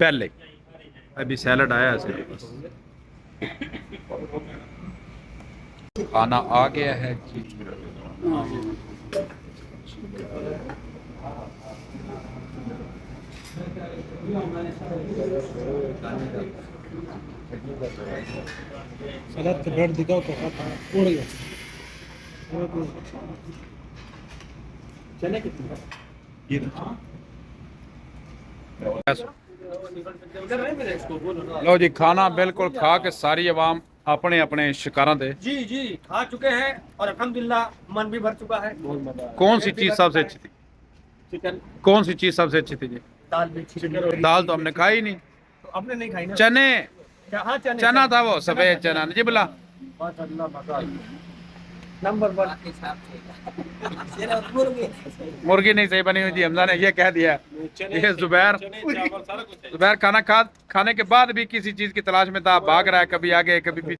पहले अभी सैलड आया है सिर्फ बस। खाना आ गया है जी। सलाद का ब्रेड दिखाओ तो उड़ गया चने कितने लो जी खाना बिल्कुल खा के सारी आवाम अपने अपने शिकारा दे। जी जी खा चुके हैं और अल्हम्दुलिल्लाह मन भी भर चुका है। कौन सी चीज सबसे अच्छी थी? चिकन कौन सी चीज सबसे अच्छी थी जी? दाल भी अच्छी थी। दाल तो हमने खाई नहीं। तो आपने नहीं खाई ना? चने हाँ चने चना था वो सफेद चना जी बोला। नंबर 1 मुर्गी नहीं सही बनी हुई थी हमजा ने ये कह दिया। ये जुबैर खाना खाने के बाद भी किसी चीज की तलाश में था, भाग रहा है कभी आगे कभी पीछे।